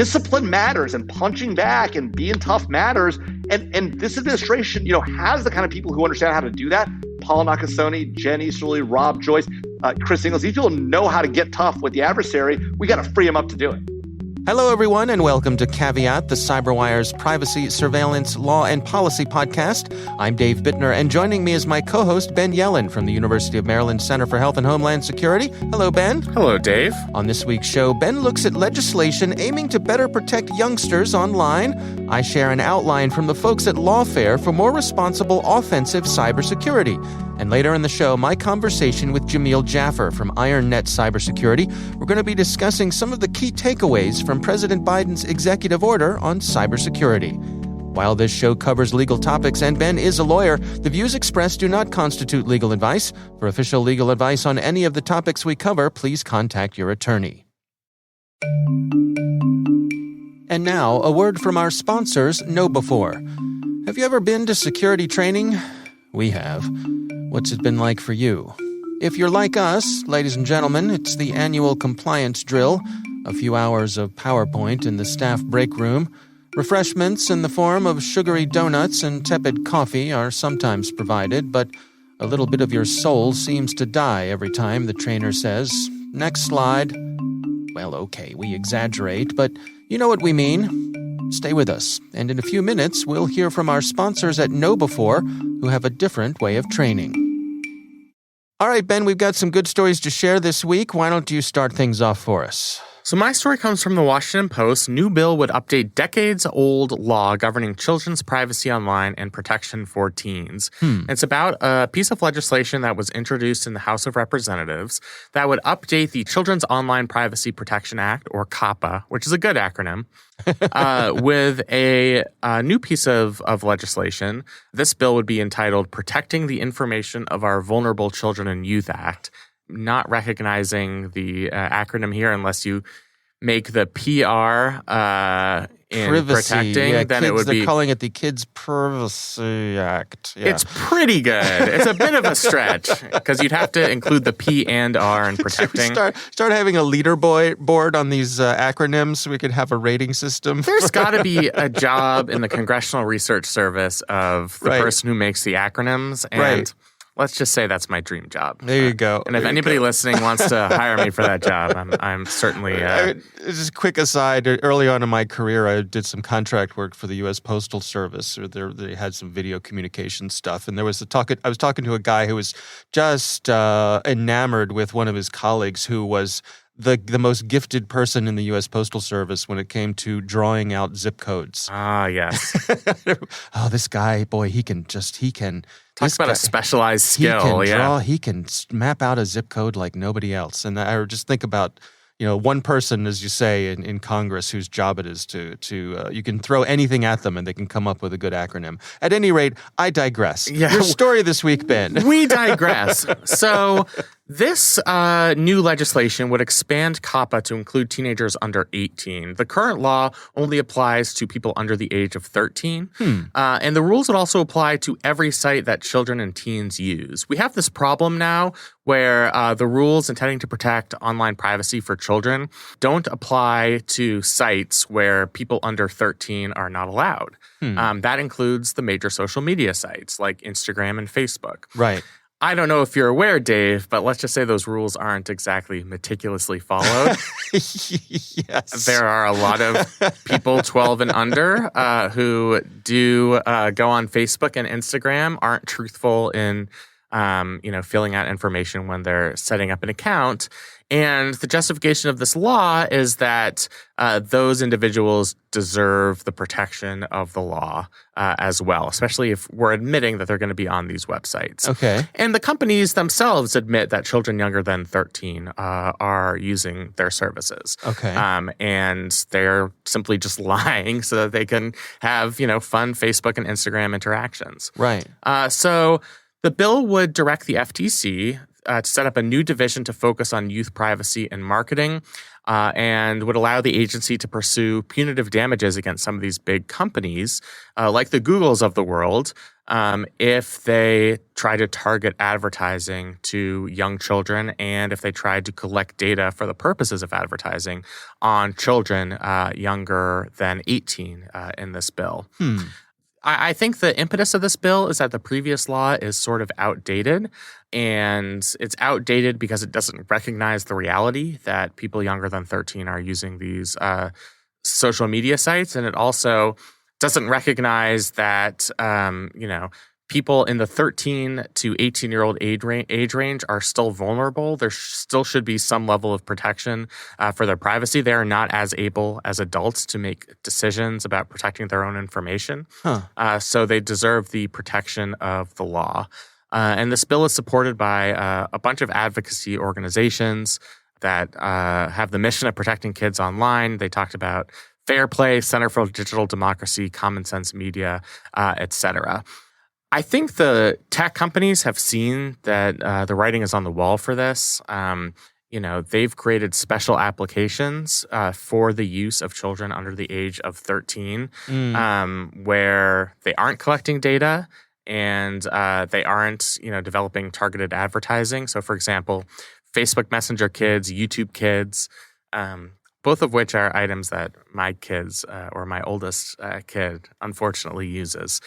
discipline matters and punching back and being tough matters. And this administration, has the kind of people who understand how to do that. Paul Nakasone, Jen Easterly, Rob Joyce, Chris Ingles. These people know how to get tough with the adversary. We got to free them up to do it. Hello, everyone, and welcome to Caveat, the CyberWire's privacy, surveillance, law, and policy podcast. I'm Dave Bittner, and joining me is my co-host, Ben Yellen from the University of Maryland Center for Health and Homeland Security. Hello, Ben. Hello, Dave. On this week's show, Ben looks at legislation aiming to better protect youngsters online. I share an outline from the folks at Lawfare for more responsible offensive cybersecurity. And later in the show, my conversation with Jamil Jaffer from IronNet Cybersecurity. We're going to be discussing some of the key takeaways from President Biden's executive order on cybersecurity. While this show covers legal topics and Ben is a lawyer, the views expressed do not constitute legal advice. For official legal advice on any of the topics we cover, please contact your attorney. And now, a word from our sponsors, KnowBe4. Have you ever been to security training? We have. What's it been like for you? If you're like us, ladies and gentlemen, it's the annual compliance drill, a few hours of PowerPoint in the staff break room. Refreshments in the form of sugary donuts and tepid coffee are sometimes provided, but a little bit of your soul seems to die every time the trainer says, "Next slide." Well, okay, we exaggerate, but you know what we mean. Stay with us, and in a few minutes, we'll hear from our sponsors at KnowBe4, who have a different way of training. All right, Ben, we've got some good stories to share this week. Why don't you start things off for us? So my story comes from the Washington Post. New bill would update decades-old law governing children's privacy online and protection for teens. It's about a piece of legislation that was introduced in the House of Representatives that would update the Children's Online Privacy Protection Act, or COPPA, which is a good acronym, with a new piece of legislation. This bill would be entitled Protecting the Information of Our Vulnerable Children and Youth Act. Not recognizing the acronym here unless you make the PR in Privacy. protecting, Yeah, then kids, it would be... They're calling it the Kids Privacy Act. Yeah. It's pretty good. It's a bit of a stretch because you'd have to include the P and R in protecting. Start having a leaderboard on these acronyms so we could have a rating system. There's got to be a job in the Congressional Research Service of the person who makes the acronyms. And let's just say that's my dream job. There you go. And if anybody listening wants to hire me for that job, I'm certainly... Just a quick aside, early on in my career, I did some contract work for the U.S. Postal Service. They had some video communication stuff. And there was I was talking to a guy who was just enamored with one of his colleagues who was the most gifted person in the U.S. Postal Service when it came to drawing out zip codes. Ah, yes. Oh, this guy, boy, he can... Talk about a specialized skill, He can map out a zip code like nobody else. And I just think about, one person, as you say, in Congress whose job it is to you can throw anything at them and they can come up with a good acronym. At any rate, I digress. Yeah. Your story this week, Ben. We digress. So this new legislation would expand COPPA to include teenagers under 18. The current law only applies to people under the age of 13. And the rules would also apply to every site that children and teens use. We have this problem now where the rules intending to protect online privacy for children don't apply to sites where people under 13 are not allowed. That includes the major social media sites like Instagram and Facebook. Right. I don't know if you're aware, Dave, but let's just say those rules aren't exactly meticulously followed. Yes. There are a lot of people 12 and under who do go on Facebook and Instagram, aren't truthful in filling out information when they're setting up an account. And the justification of this law is that those individuals deserve the protection of the law as well, especially if we're admitting that they're going to be on these websites. Okay. And the companies themselves admit that children younger than 13 are using their services. Okay. And they're simply just lying so that they can have, fun Facebook and Instagram interactions. Right. So the bill would direct the FTC, to set up a new division to focus on youth privacy and marketing, and would allow the agency to pursue punitive damages against some of these big companies, like the Googles of the world, if they try to target advertising to young children and if they try to collect data for the purposes of advertising on children younger than 18 in this bill. I think the impetus of this bill is that the previous law is sort of outdated, and it's outdated because it doesn't recognize the reality that people younger than 13 are using these social media sites, and it also doesn't recognize that people in the 13 to 18-year-old age range are still vulnerable. There still should be some level of protection for their privacy. They are not as able as adults to make decisions about protecting their own information. So they deserve the protection of the law. And this bill is supported by a bunch of advocacy organizations that have the mission of protecting kids online. They talked about Fair Play, Center for Digital Democracy, Common Sense Media, et cetera. I think the tech companies have seen that the writing is on the wall for this. They've created special applications for the use of children under the age of 13, where they aren't collecting data and they aren't, developing targeted advertising. So, for example, Facebook Messenger Kids, YouTube Kids, both of which are items that my kids or my oldest kid unfortunately uses.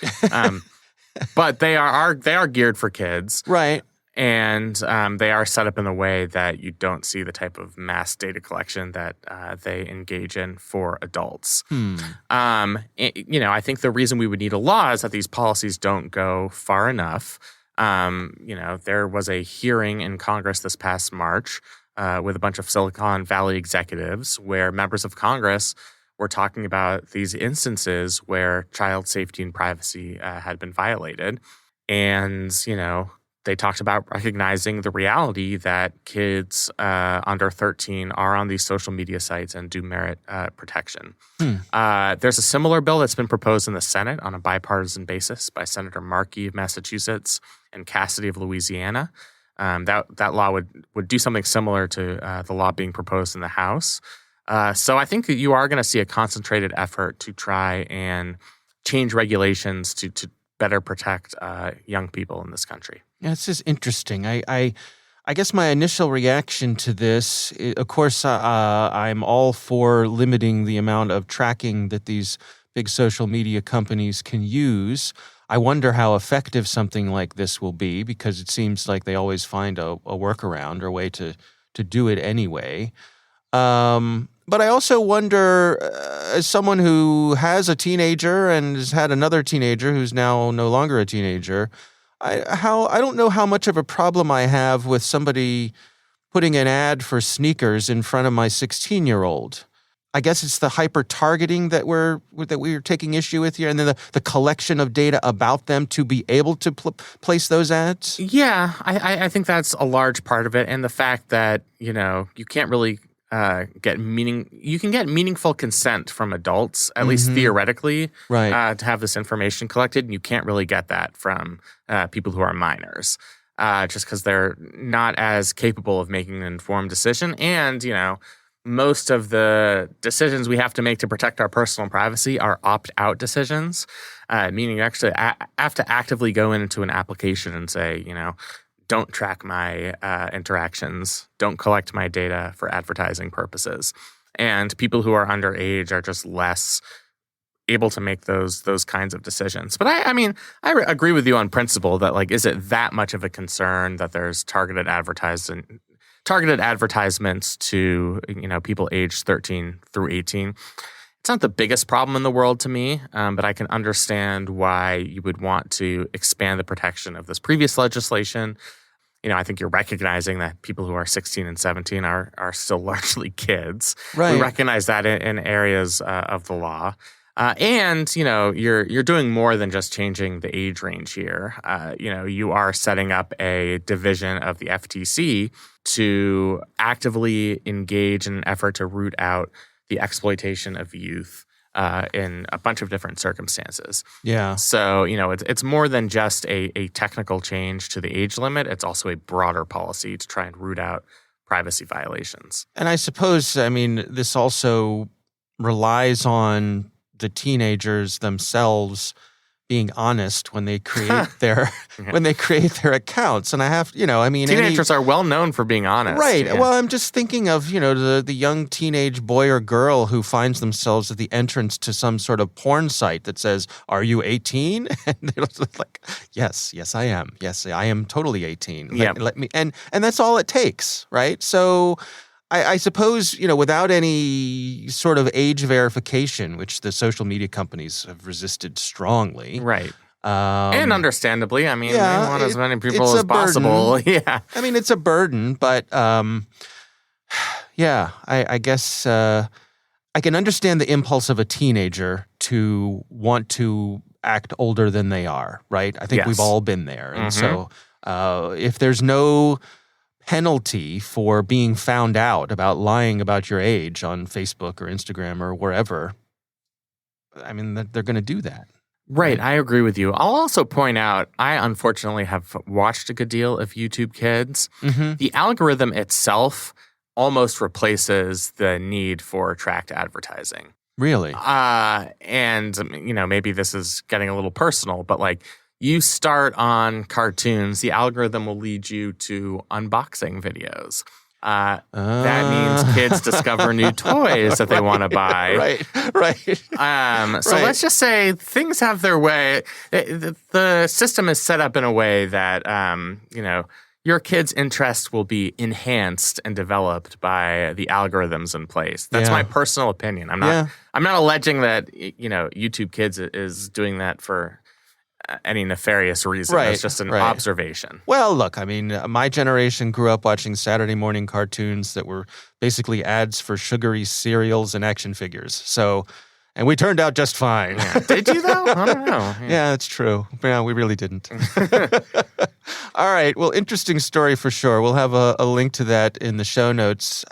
But they are geared for kids. Right. And they are set up in a way that you don't see the type of mass data collection that they engage in for adults. I think the reason we would need a law is that these policies don't go far enough. There was a hearing in Congress this past March with a bunch of Silicon Valley executives where members of Congress were talking about these instances where child safety and privacy had been violated. And, they talked about recognizing the reality that kids under 13 are on these social media sites and do merit protection. There's a similar bill that's been proposed in the Senate on a bipartisan basis by Senator Markey of Massachusetts and Cassidy of Louisiana. That law would do something similar to the law being proposed in the House. So I think that you are going to see a concentrated effort to try and change regulations to better protect young people in this country. Yeah, it's just interesting. I guess my initial reaction to this, of course, I'm all for limiting the amount of tracking that these big social media companies can use. I wonder how effective something like this will be because it seems like they always find a workaround or a way to do it anyway. But I also wonder, as someone who has a teenager and has had another teenager who's now no longer a teenager, I don't know how much of a problem I have with somebody putting an ad for sneakers in front of my 16-year-old. I guess it's the hyper-targeting that we're taking issue with here, and then the collection of data about them to be able to place those ads. Yeah, I think that's a large part of it, and the fact that you can't really you can get meaningful consent from adults, at least theoretically, right, to have this information collected, and you can't really get that from people who are minors, just because they're not as capable of making an informed decision, and most of the decisions we have to make to protect our personal privacy are opt-out decisions, meaning you actually have to actively go into an application and say, don't track my interactions, don't collect my data for advertising purposes. And people who are underage are just less able to make those kinds of decisions. But I agree with you on principle that, is it that much of a concern that there's targeted advertisements to people aged 13 through 18? It's not the biggest problem in the world to me, but I can understand why you would want to expand the protection of this previous legislation. I think you're recognizing that people who are 16 and 17 are still largely kids. Right. We recognize that in areas of the law. And you're doing more than just changing the age range here. You are setting up a division of the FTC to actively engage in an effort to root out the exploitation of youth in a bunch of different circumstances. Yeah. So, it's more than just a technical change to the age limit. It's also a broader policy to try and root out privacy violations. And I suppose, this also relies on the teenagers themselves being honest when they create their accounts. And I have, teenagers are well known for being honest. Right. Yeah. Well, I'm just thinking of, the young teenage boy or girl who finds themselves at the entrance to some sort of porn site that says, "Are you 18?" And they're like, yes, I am. Yes, I am totally 18. Let me, and that's all it takes, right? So I suppose, without any sort of age verification, which the social media companies have resisted strongly. Right. And understandably, they want as many people as possible. Yeah. It's a burden, but I guess I can understand the impulse of a teenager to want to act older than they are, right? I think we've all been there. And so if there's no penalty for being found out about lying about your age on Facebook or Instagram or wherever, they're going to do that. Right. I agree with you. I'll also point out, I unfortunately have watched a good deal of YouTube Kids. Mm-hmm. The algorithm itself almost replaces the need for tracked advertising. Really? And, maybe this is getting a little personal, but you start on cartoons, the algorithm will lead you to unboxing videos. That means kids discover new toys that they want to buy. Right. So let's just say things have their way. The system is set up in a way that, your kid's interest will be enhanced and developed by the algorithms in place. That's my personal opinion. I'm not alleging that, YouTube Kids is doing that for any nefarious reason. Right, it's just an observation. Well, look, my generation grew up watching Saturday morning cartoons that were basically ads for sugary cereals and action figures. So, and we turned out just fine. Yeah. Did you though? I don't know. Yeah, that's true. Yeah, we really didn't. All right. Well, interesting story for sure. We'll have a link to that in the show notes.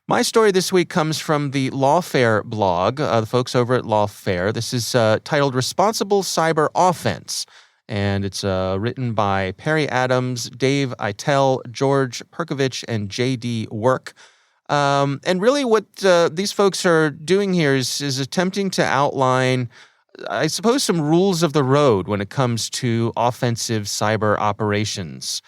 My story this week comes from the Lawfare blog, the folks over at Lawfare. This is titled Responsible Cyber Offense, and it's written by Perry Adams, Dave Eitel, George Perkovich, and J.D. Work. And really what these folks are doing here is attempting to outline, I suppose, some rules of the road when it comes to offensive cyber operations,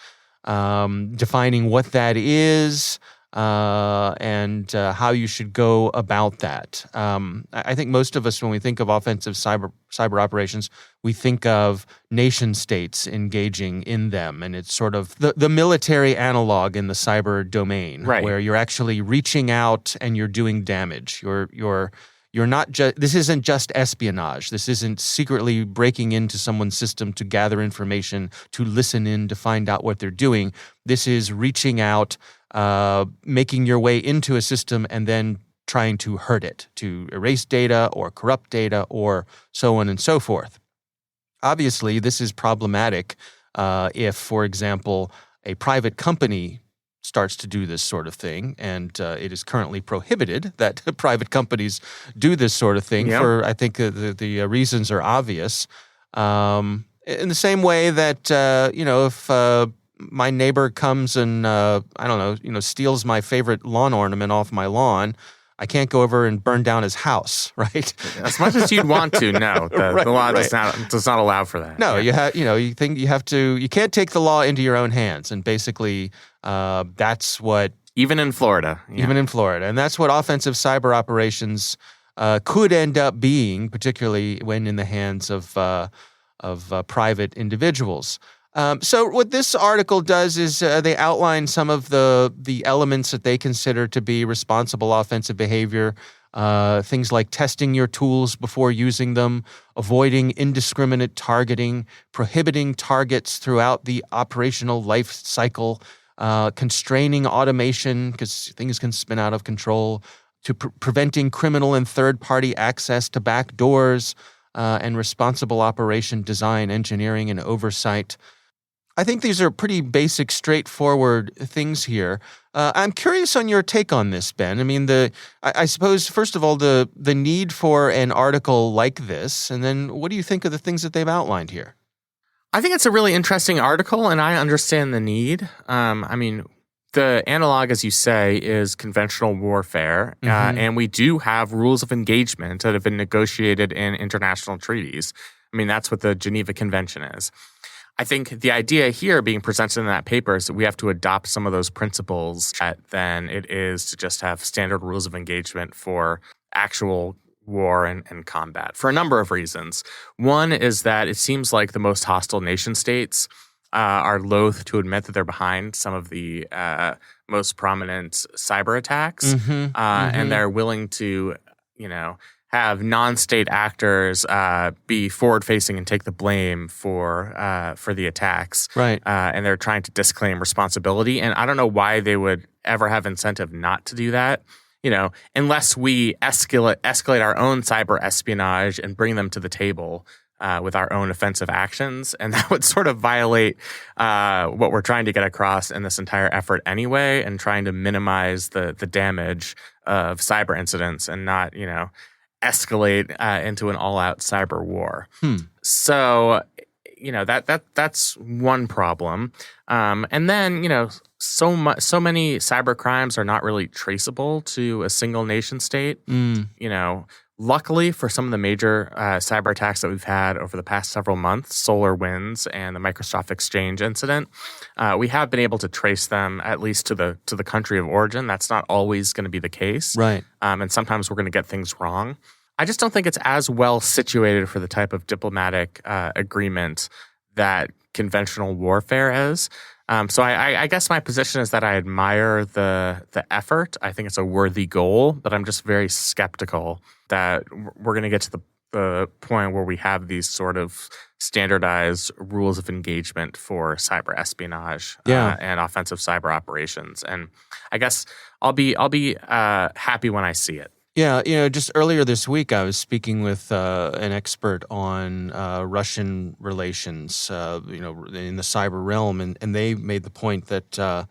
defining what that is, and how you should go about that. I think most of us, when we think of offensive cyber operations, we think of nation states engaging in them, and it's sort of the military analog in the cyber domain, where you're actually reaching out and you're doing damage. You're not just. This isn't just espionage. This isn't secretly breaking into someone's system to gather information, to listen in, to find out what they're doing. This is reaching out, making your way into a system and then trying to hurt it, to erase data or corrupt data or so on and so forth. Obviously, this is problematic if, for example, a private company starts to do this sort of thing, and it is currently prohibited that private companies do this sort of thing for, I think, the reasons are obvious. In the same way that, if my neighbor comes and, steals my favorite lawn ornament off my lawn, I can't go over and burn down his house, right? As much as you'd want to, no. The law does not allow for that. No, you can't take the law into your own hands, and basically that's what... Even in Florida. Yeah. Even in Florida. And that's what offensive cyber operations could end up being, particularly when in the hands of private individuals. So what this article does is they outline some of the elements that they consider to be responsible offensive behavior, things like testing your tools before using them, avoiding indiscriminate targeting, prohibiting targets throughout the operational life cycle, constraining automation because things can spin out of control, to preventing criminal and third-party access to backdoors, and responsible operation design, engineering, and oversight. I think these are pretty basic, straightforward things here. I'm curious on your take on this, Ben. I mean, I suppose, first of all, the need for an article like this, and then what do you think of the things that they've outlined here? I think it's a really interesting article, and I understand the need. I mean, the analog, as you say, is conventional warfare, and we do have rules of engagement that have been negotiated in international treaties. I mean, that's what the Geneva Convention is. I think the idea here being presented in that paper is that we have to adopt some of those principles than it is to just have standard rules of engagement for actual war and combat for a number of reasons. One is that it seems like the most hostile nation states are loath to admit that they're behind some of the most prominent cyber attacks, and they're willing to, have non-state actors be forward-facing and take the blame for the attacks. Right. And they're trying to disclaim responsibility. And I don't know why they would ever have incentive not to do that. Unless we escalate our own cyber espionage and bring them to the table with our own offensive actions. And that would sort of violate what we're trying to get across in this entire effort anyway, and trying to minimize the damage of cyber incidents and not, escalate into an all-out cyber war. So, that's one problem. And then, so many cyber crimes are not really traceable to a single nation state. Luckily for some of the major cyber attacks that we've had over the past several months, SolarWinds and the Microsoft Exchange incident, we have been able to trace them at least to the country of origin. That's not always going to be the case. Right. And sometimes we're going to get things wrong. I just don't think it's as well situated for the type of diplomatic agreement that conventional warfare is. So I guess my position is that I admire the effort. I think it's a worthy goal, but I'm just very skeptical that we're going to get to the point where we have these sort of standardized rules of engagement for cyber espionage and offensive cyber operations. And I guess I'll be happy when I see it. Yeah, just earlier this week, I was speaking with an expert on Russian relations, in the cyber realm, and they made the point that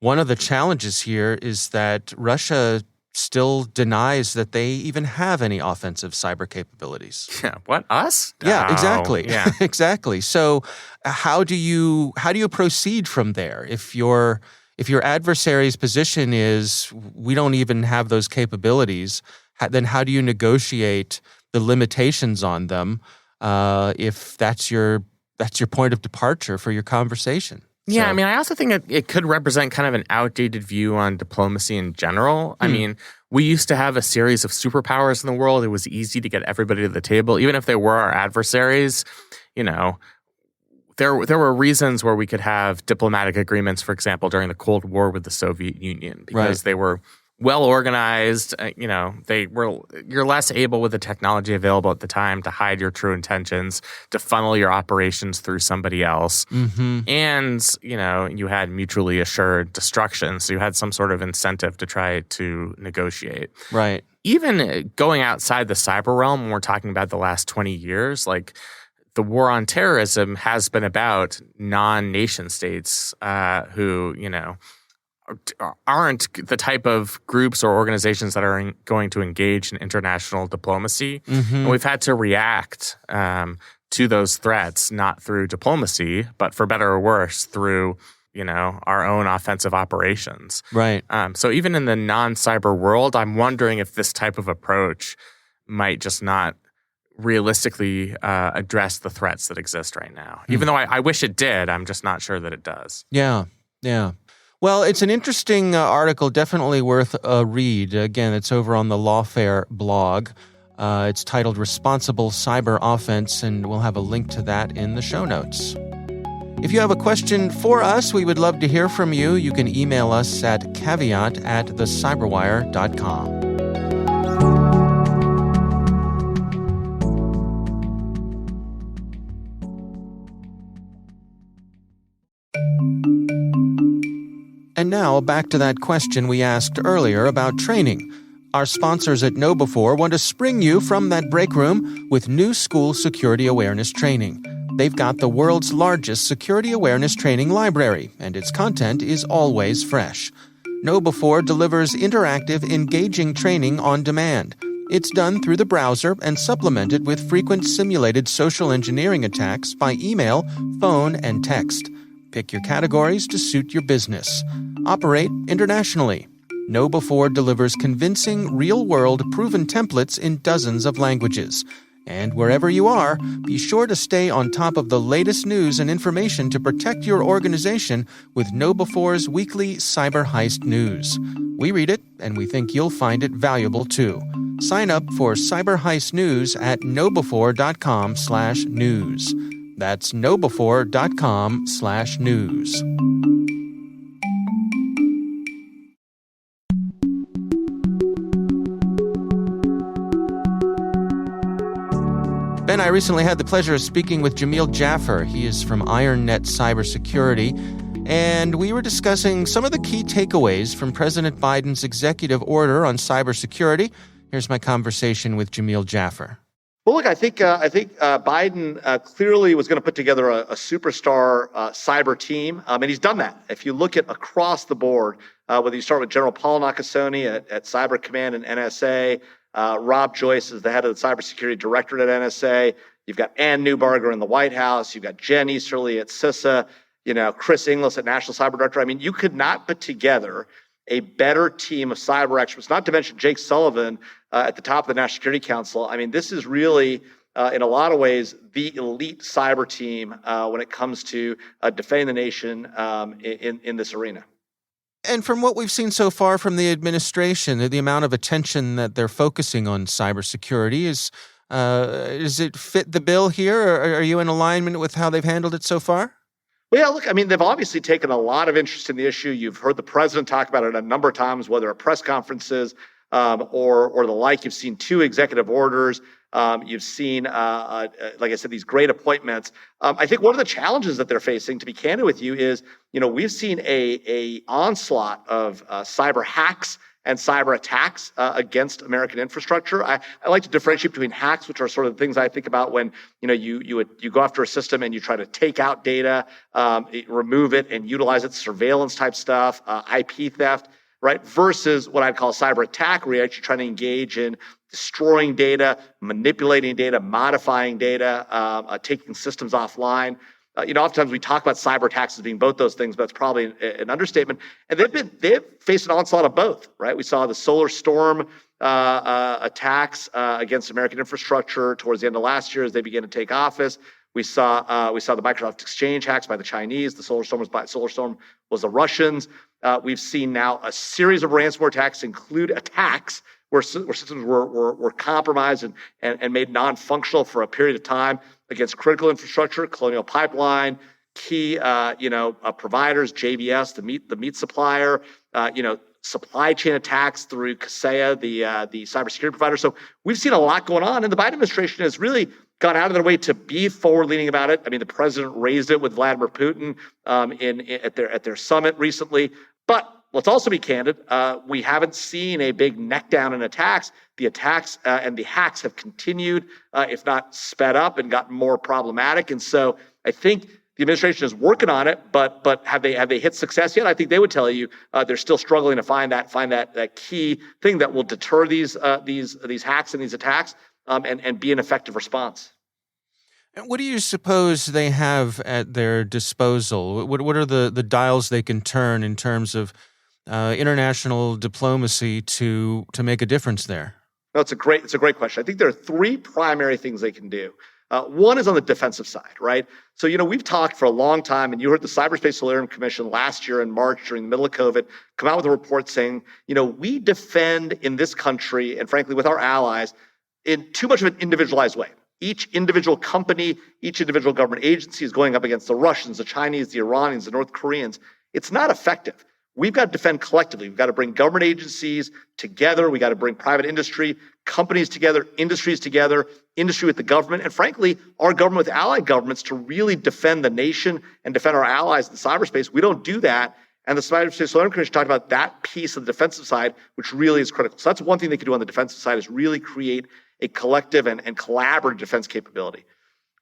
one of the challenges here is that Russia still denies that they even have any offensive cyber capabilities. Yeah, what, us? Yeah, exactly. Yeah, exactly. So, how do you proceed from there if your adversary's position is we don't even have those capabilities, then how do you negotiate the limitations on them if that's your point of departure for your conversation? Yeah, So- I mean, I also think it could represent kind of an outdated view on diplomacy in general. I mean, we used to have a series of superpowers in the world. It was easy to get everybody to the table, even if they were our adversaries, There were reasons where we could have diplomatic agreements, for example, during the Cold War with the Soviet Union, because they were well organized. You're less able with the technology available at the time to hide your true intentions, to funnel your operations through somebody else, and you had mutually assured destruction. So you had some sort of incentive to try to negotiate. Right. Even going outside the cyber realm, when we're talking about the last 20 years, like, the war on terrorism has been about non-nation states who, aren't the type of groups or organizations that are going to engage in international diplomacy. And we've had to react to those threats, not through diplomacy, but for better or worse, through, our own offensive operations. Right. So even in the non-cyber world, I'm wondering if this type of approach might just not realistically address the threats that exist right now. Even though I wish it did, I'm just not sure that it does. Yeah. Well, it's an interesting article, definitely worth a read. Again, it's over on the Lawfare blog. It's titled Responsible Cyber Offense, and we'll have a link to that in the show notes. If you have a question for us, we would love to hear from you. You can email us at caveat@thecyberwire.com. And now, back to that question we asked earlier about training. Our sponsors at KnowBe4 want to spring you from that break room with new school security awareness training. They've got the world's largest security awareness training library, and its content is always fresh. KnowBe4 delivers interactive, engaging training on demand. It's done through the browser and supplemented with frequent simulated social engineering attacks by email, phone, and text. Pick your categories to suit your business. Operate internationally. KnowBe4 delivers convincing, real-world, proven templates in dozens of languages. And wherever you are, be sure to stay on top of the latest news and information to protect your organization with KnowBe4's weekly Cyber Heist News. We read it, and we think you'll find it valuable too. Sign up for Cyber Heist News at knowbe4.com/news. That's knowbe4.com/news. Ben, I recently had the pleasure of speaking with Jamil Jaffer. He is from IronNet Cybersecurity, and we were discussing some of the key takeaways from President Biden's executive order on cybersecurity. Here's my conversation with Jamil Jaffer. Well, look, I think Biden clearly was going to put together a superstar cyber team, and he's done that. If you look at across the board, whether you start with General Paul Nakasone at Cyber Command and NSA, Rob Joyce is the head of the cybersecurity directorate at NSA. You've got Ann Neuberger in the White House. You've got Jen Easterly at CISA. Chris Inglis at National Cyber Director. I mean, you could not put together a better team of cyber experts, not to mention Jake Sullivan at the top of the National Security Council. I mean, this is really, in a lot of ways, the elite cyber team when it comes to defending the nation in this arena. And from what we've seen so far from the administration, the amount of attention that they're focusing on cybersecurity does it fit the bill here? Or are you in alignment with how they've handled it so far? Well, yeah, look, I mean, they've obviously taken a lot of interest in the issue. You've heard the president talk about it a number of times, whether at press conferences or the like. You've seen 2 executive orders. You've seen, like I said, these great appointments. I think one of the challenges that they're facing, to be candid with you, is we've seen a onslaught of cyber hacks and cyber attacks against American infrastructure. I like to differentiate between hacks, which are sort of the things I think about when you go after a system and you try to take out data, remove it, and utilize it, surveillance type stuff, IP theft, right? Versus what I'd call cyber attack, where you're actually trying to engage in destroying data, manipulating data, modifying data, taking systems offline. Oftentimes we talk about cyber attacks as being both those things, but it's probably an understatement. And they've faced an onslaught of both, right? We saw the solar storm attacks against American infrastructure towards the end of last year as they began to take office. We saw the Microsoft Exchange hacks by the Chinese. The solar storm was the Russians. We've seen now a series of ransomware attacks include attacks where systems were compromised and made non-functional for a period of time against critical infrastructure, Colonial Pipeline, key providers, JBS, the meat supplier, supply chain attacks through Kaseya, the cybersecurity provider. So we've seen a lot going on, and the Biden administration has really gone out of their way to be forward-leaning about it. I mean, the president raised it with Vladimir Putin at their summit recently. But let's also be candid. We haven't seen a big neck down in attacks. The attacks and the hacks have continued, if not sped up and gotten more problematic. And so I think the administration is working on it, but have they hit success yet? I think they would tell you they're still struggling to find that key thing that will deter these hacks and these attacks and be an effective response. And what do you suppose they have at their disposal? What are the dials they can turn in terms of international diplomacy to make a difference there? No, it's a great question. I think there are 3 primary things they can do. One is on the defensive side, right? So, we've talked for a long time, and you heard the Cyberspace Solarium Commission last year in March during the middle of COVID come out with a report saying, we defend in this country, and frankly with our allies, in too much of an individualized way. Each individual company, each individual government agency is going up against the Russians, the Chinese, the Iranians, the North Koreans. It's not effective. We've got to defend collectively. We've got to bring government agencies together. We got to bring private industry, companies together, industry with the government, and frankly, our government with allied governments to really defend the nation and defend our allies in cyberspace. We don't do that. And the Cyberspace Solarium Commission talked about that piece of the defensive side, which really is critical. So that's one thing they could do on the defensive side, is really create a collective and collaborative defense capability.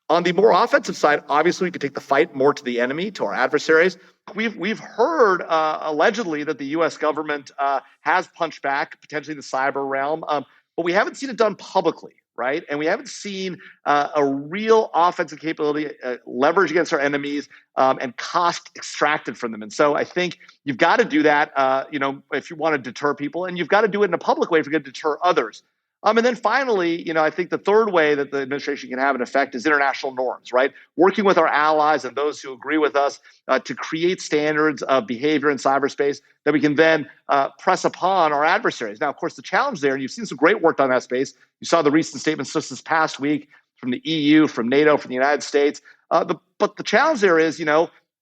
On the more offensive side, obviously, we could take the fight more to the enemy, to our adversaries. We've heard allegedly that the U.S. government has punched back, potentially in the cyber realm, but we haven't seen it done publicly, right? And we haven't seen a real offensive capability leverage against our enemies and cost extracted from them. And so I think you've got to do that, if you want to deter people, and you've got to do it in a public way if you're going to deter others. And then finally, I think the third way that the administration can have an effect is international norms, right? Working with our allies and those who agree with us to create standards of behavior in cyberspace that we can then press upon our adversaries. Now, of course, the challenge there, and you've seen some great work on that space. You saw the recent statements just this past week from the EU, from NATO, from the United States. But the challenge there is,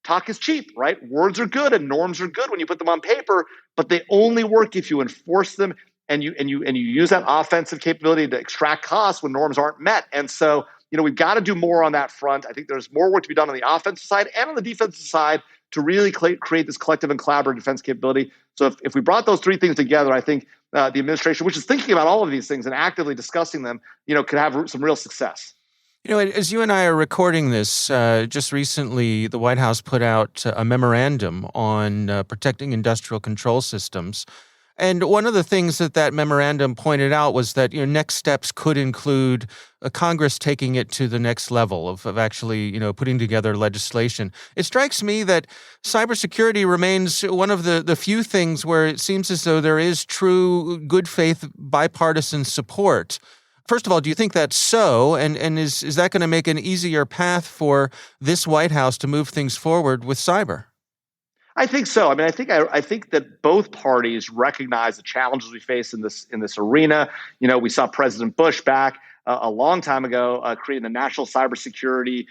talk is cheap, right? Words are good and norms are good when you put them on paper, but they only work if you enforce them and you use that offensive capability to extract costs when norms aren't met. And so, we've got to do more on that front. I think there's more work to be done on the offensive side and on the defensive side to really create this collective and collaborative defense capability. So if we brought those three things together, I think the administration, which is thinking about all of these things and actively discussing them, could have some real success. As you and I are recording this, just recently the White House put out a memorandum on protecting industrial control systems. And one of the things that memorandum pointed out was that next steps could include Congress taking it to the next level of actually putting together legislation. It strikes me that cybersecurity remains one of the few things where it seems as though there is true good faith bipartisan support. First of all, do you think that's so? And is that going to make an easier path for this White House to move things forward with cyber? I think so. I think that both parties recognize the challenges we face in this arena. We saw President Bush back a long time ago creating the National Cybersecurity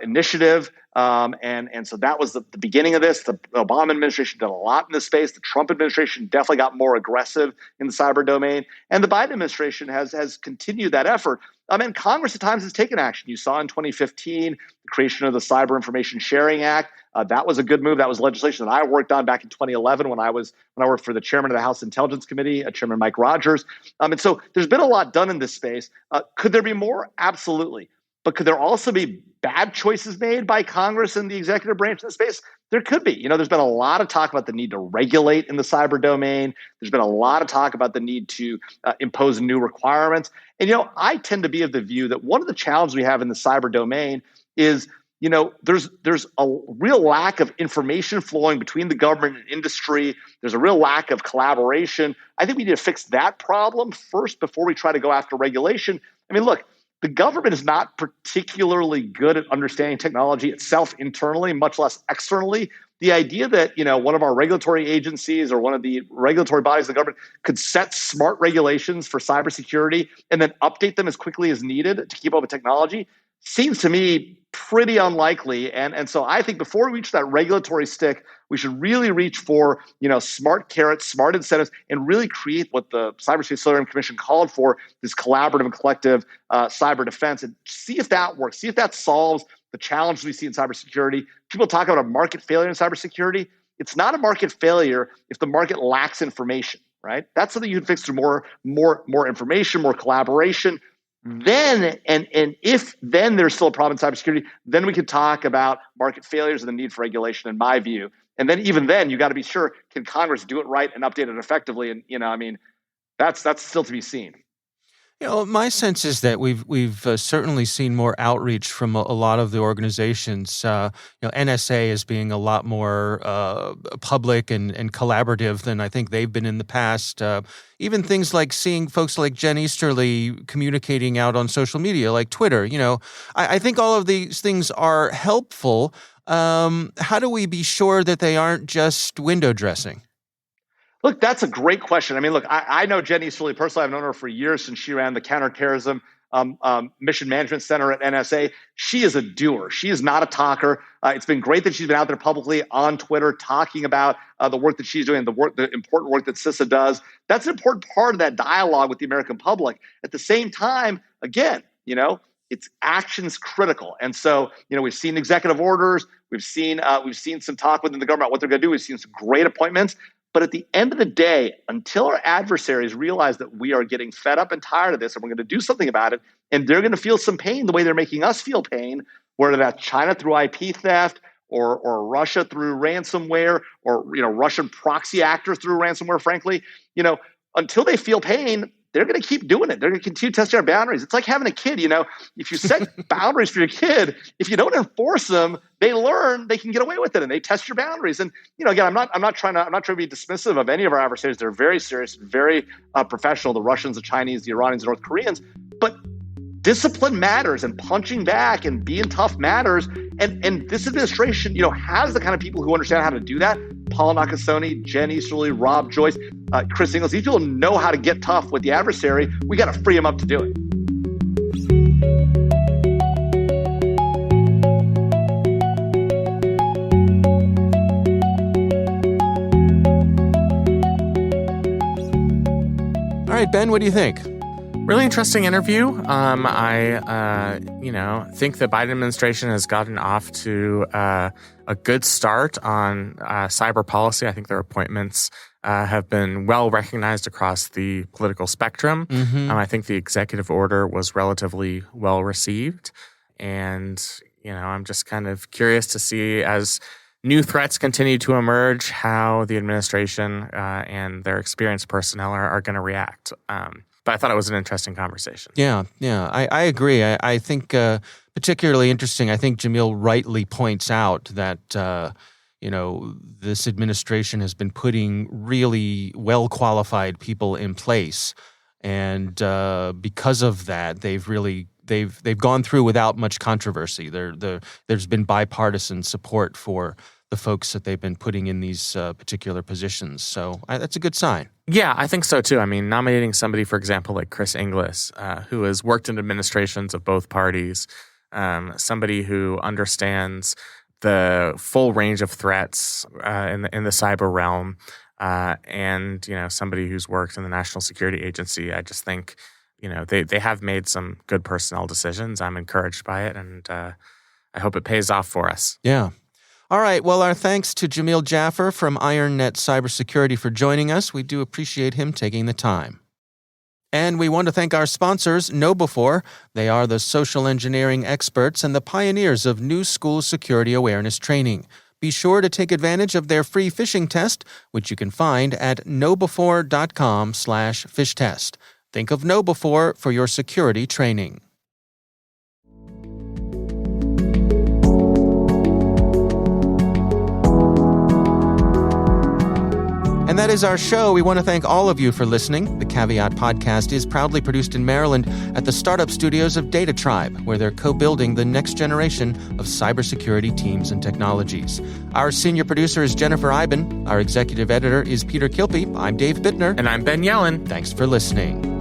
Initiative, and so that was the beginning of this. The Obama administration did a lot in this space. The Trump administration definitely got more aggressive in the cyber domain, and the Biden administration has continued that effort. And Congress at times has taken action. You saw in 2015 the creation of the Cyber Information Sharing Act. That was a good move. That was legislation that I worked on back in 2011 when I worked for the chairman of the House Intelligence Committee, Chairman Mike Rogers. And so there's been a lot done in this space. Could there be more? Absolutely. But could there also be bad choices made by Congress and the executive branch in this space? There could be. There's been a lot of talk about the need to regulate in the cyber domain. There's been a lot of talk about the need to impose new requirements. And, I tend to be of the view that one of the challenges we have in the cyber domain is, there's a real lack of information flowing between the government and industry. There's a real lack of collaboration. I think we need to fix that problem first before we try to go after regulation. Look, the government is not particularly good at understanding technology itself internally, much less externally. The idea that, one of our regulatory agencies or one of the regulatory bodies of the government could set smart regulations for cybersecurity and then update them as quickly as needed to keep up with technology seems to me pretty unlikely. And so I think before we reach that regulatory stick, we should really reach for, smart carrots, smart incentives, and really create what the Cyberspace Solarium Commission called for, this collaborative and collective cyber defense, and see if that works, see if that solves the challenges we see in cybersecurity. People talk about a market failure in cybersecurity. It's not a market failure if the market lacks information, right? That's something you can fix through more information, more collaboration. Then, and if then there's still a problem in cybersecurity, then we could talk about market failures and the need for regulation, in my view. And then even then, you got to be sure, can Congress do it right and update it effectively? And, that's still to be seen. My sense is that we've certainly seen more outreach from a lot of the organizations. NSA as being a lot more public and collaborative than I think they've been in the past. Even things like seeing folks like Jen Easterly communicating out on social media, like Twitter. I think all of these things are helpful. How do we be sure that they aren't just window dressing? Look, that's a great question. I know Jen Easterly personally. I've known her for years since she ran the counterterrorism mission management center at NSA. She is a doer. She is not a talker. It's been great that she's been out there publicly on Twitter talking about the work that she's doing, the important work that CISA does. That's an important part of that dialogue with the American public. At the same time, again, it's actions critical. And so, we've seen executive orders. We've seen some talk within the government about what they're going to do. We've seen some great appointments. But at the end of the day, until our adversaries realize that we are getting fed up and tired of this and we're going to do something about it, and they're going to feel some pain the way they're making us feel pain, whether that's China through IP theft or Russia through ransomware or Russian proxy actors through ransomware, frankly. Until they feel pain, they're going to keep doing it. They're going to continue testing our boundaries. It's like having a kid, if you set boundaries for your kid, if you don't enforce them, they learn they can get away with it and they test your boundaries. And, again, I'm not trying to be dismissive of any of our adversaries. They're very serious, very professional, the Russians, the Chinese, the Iranians, the North Koreans. But discipline matters, and punching back and being tough matters. And this administration, has the kind of people who understand how to do that. Paul Nakasone, Jen Easterly, Rob Joyce, Chris Ingles. These people know how to get tough with the adversary. We got to free them up to do it. All right, Ben, what do you think? Really interesting interview. I think the Biden administration has gotten off to a good start on cyber policy. I think their appointments have been well recognized across the political spectrum. Mm-hmm. I think the executive order was relatively well received. And, I'm just kind of curious to see, as new threats continue to emerge, how the administration and their experienced personnel are going to react. But I thought it was an interesting conversation. Yeah, I agree. I think particularly interesting, I think Jamil rightly points out that, this administration has been putting really well-qualified people in place. And because of that, they've gone through without much controversy. There's been bipartisan support for the folks that they've been putting in these particular positions. So that's a good sign. Yeah, I think so too. I mean, nominating somebody, for example, like Chris Ingles, who has worked in administrations of both parties, somebody who understands the full range of threats in the cyber realm, and somebody who's worked in the National Security Agency. I just think they have made some good personnel decisions. I'm encouraged by it, and I hope it pays off for us. Yeah. All right. Well, our thanks to Jamil Jaffer from IronNet Cybersecurity for joining us. We do appreciate him taking the time. And we want to thank our sponsors, KnowBe4. They are the social engineering experts and the pioneers of new school security awareness training. Be sure to take advantage of their free phishing test, which you can find at knowbe4.com/fishtest. Think of KnowBe4 for your security training. And that is our show. We want to thank all of you for listening. The Caveat podcast is proudly produced in Maryland at the startup studios of Data Tribe, where they're co-building the next generation of cybersecurity teams and technologies. Our senior producer is Jennifer Iben. Our executive editor is Peter Kilpie. I'm Dave Bittner. And I'm Ben Yellen. Thanks for listening.